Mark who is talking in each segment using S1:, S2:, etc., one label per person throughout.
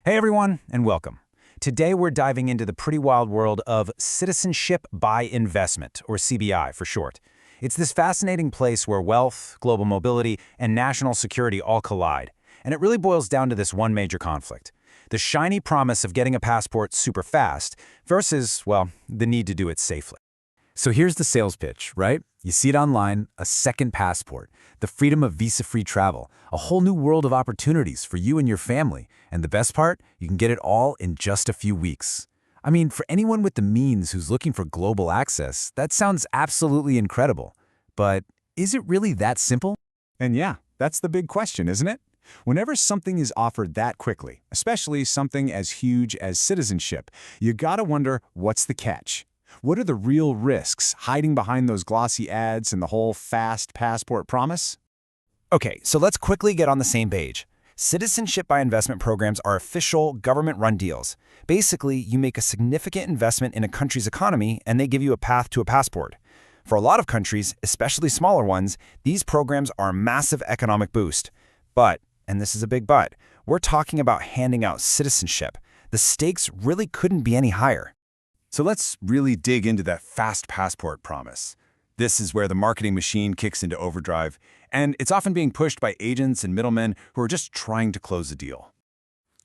S1: Hey everyone, and welcome. Today we're diving into the pretty wild world of citizenship by investment, or CBI for short. It's this fascinating place where wealth, global mobility, and national security all collide. And it really boils down to this one major conflict. The shiny promise of getting a passport super fast versus, well, the need to do it safely. So here's the sales pitch, right? You see it online, a second passport, the freedom of visa-free travel, a whole new world of opportunities for you and your family. And the best part, you can get it all in just a few weeks. I mean, for anyone with the means who's looking for global access, that sounds absolutely incredible. But is it really that simple?
S2: And yeah, that's the big question, isn't it? Whenever something is offered that quickly, especially something as huge as citizenship, you gotta wonder, what's the catch? What are the real risks hiding behind those glossy ads and the whole fast passport promise?
S1: Okay, so let's quickly get on the same page. Citizenship by investment programs are official, government-run deals. Basically, you make a significant investment in a country's economy and they give you a path to a passport. For a lot of countries, especially smaller ones, these programs are a massive economic boost. But, and this is a big but, we're talking about handing out citizenship. The stakes really couldn't be any higher.
S2: So let's really dig into that fast passport promise. This is where the marketing machine kicks into overdrive, and it's often being pushed by agents and middlemen who are just trying to close a deal.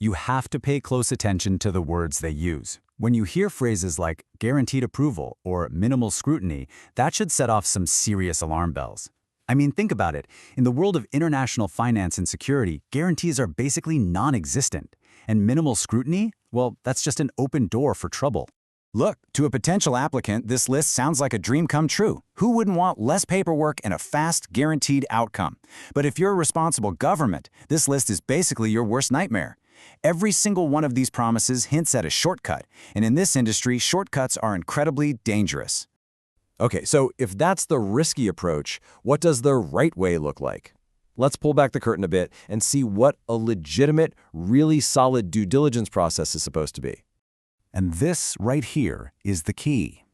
S3: You have to pay close attention to the words they use. When you hear phrases like guaranteed approval or minimal scrutiny, that should set off some serious alarm bells. I mean, think about it. In the world of international finance and security, guarantees are basically non-existent. And minimal scrutiny? Well, that's just an open door for trouble.
S4: Look, to a potential applicant, this list sounds like a dream come true. Who wouldn't want less paperwork and a fast, guaranteed outcome? But if you're a responsible government, this list is basically your worst nightmare. Every single one of these promises hints at a shortcut, and in this industry, shortcuts are incredibly dangerous.
S5: Okay, so if that's the risky approach, what does the right way look like? Let's pull back the curtain a bit and see what a legitimate, really solid due diligence process is supposed to be.
S3: And this right here is the key.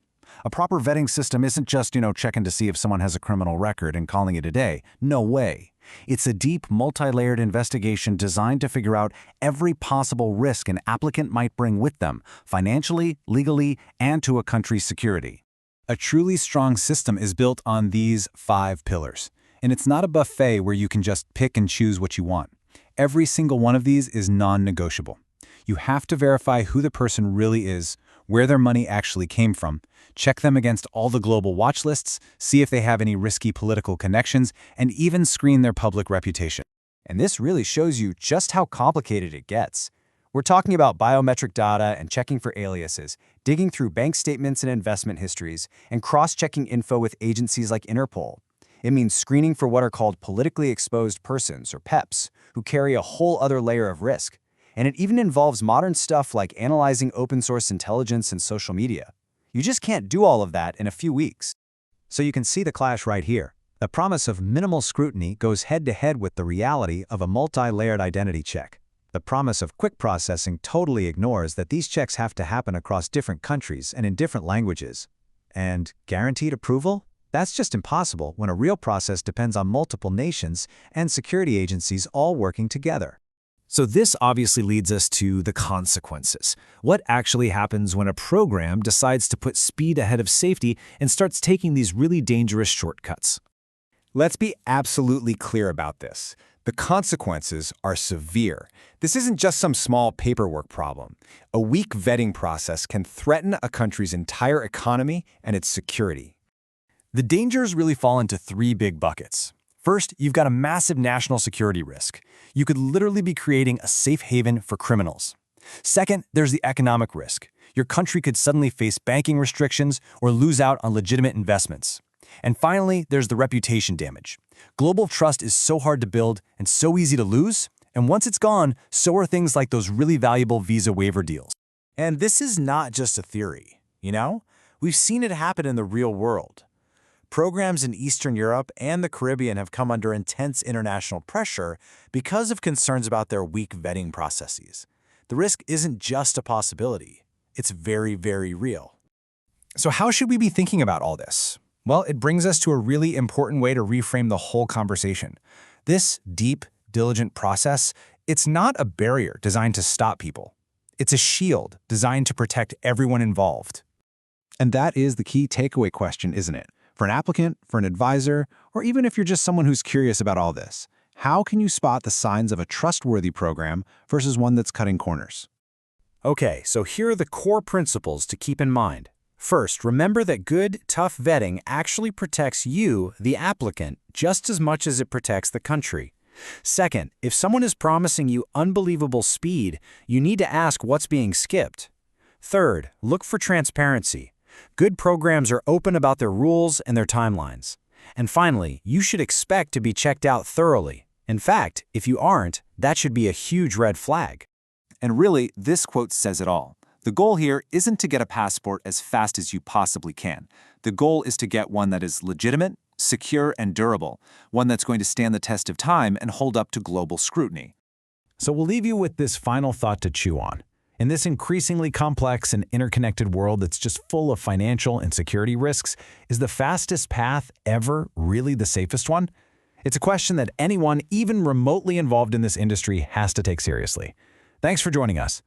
S3: A proper vetting system isn't just, checking to see if someone has a criminal record and calling it a day. No way. It's a deep, multi-layered investigation designed to figure out every possible risk an applicant might bring with them, financially, legally, and to a country's security. A truly strong system is built on these 5 pillars. And it's not a buffet where you can just pick and choose what you want. Every single one of these is non-negotiable. You have to verify who the person really is, where their money actually came from, check them against all the global watch lists, see if they have any risky political connections, and even screen their public reputation.
S4: And this really shows you just how complicated it gets. We're talking about biometric data and checking for aliases, digging through bank statements and investment histories, and cross-checking info with agencies like Interpol. It means screening for what are called politically exposed persons, or PEPs, who carry a whole other layer of risk. And it even involves modern stuff like analyzing open-source intelligence and social media. You just can't do all of that in a few weeks.
S3: So you can see the clash right here. The promise of minimal scrutiny goes head-to-head with the reality of a multi-layered identity check. The promise of quick processing totally ignores that these checks have to happen across different countries and in different languages. And guaranteed approval? That's just impossible when a real process depends on multiple nations and security agencies all working together.
S1: So this obviously leads us to the consequences. What actually happens when a program decides to put speed ahead of safety and starts taking these really dangerous shortcuts?
S2: Let's be absolutely clear about this. The consequences are severe. This isn't just some small paperwork problem. A weak vetting process can threaten a country's entire economy and its security.
S4: The dangers really fall into 3 big buckets. First, you've got a massive national security risk. You could literally be creating a safe haven for criminals. Second, there's the economic risk. Your country could suddenly face banking restrictions or lose out on legitimate investments. And finally, there's the reputation damage. Global trust is so hard to build and so easy to lose, and once it's gone, so are things like those really valuable visa waiver deals. And this is not just a theory, We've seen it happen in the real world. Programs in Eastern Europe and the Caribbean have come under intense international pressure because of concerns about their weak vetting processes. The risk isn't just a possibility. It's very, very real.
S1: So how should we be thinking about all this? Well, it brings us to a really important way to reframe the whole conversation. This deep, diligent process
S2: It's not a barrier designed to stop people. It's a shield designed to protect everyone involved. And that is the key takeaway question, isn't it? For an applicant, for an advisor, or even if you're just someone who's curious about all this, how can you spot the signs of a trustworthy program versus one that's cutting corners?
S3: Okay, so here are the core principles to keep in mind. First, remember that good, tough vetting actually protects you, the applicant, just as much as it protects the country. Second, if someone is promising you unbelievable speed, you need to ask what's being skipped. Third, look for transparency. Good programs are open about their rules and their timelines. And finally, you should expect to be checked out thoroughly. In fact, if you aren't, that should be a huge red flag.
S2: And really, this quote says it all. The goal here isn't to get a passport as fast as you possibly can. The goal is to get one that is legitimate, secure, and durable, one that's going to stand the test of time and hold up to global scrutiny.
S1: So we'll leave you with this final thought to chew on. In this increasingly complex and interconnected world that's just full of financial and security risks, is the fastest path ever really the safest one? It's a question that anyone, even remotely involved in this industry, has to take seriously. Thanks for joining us.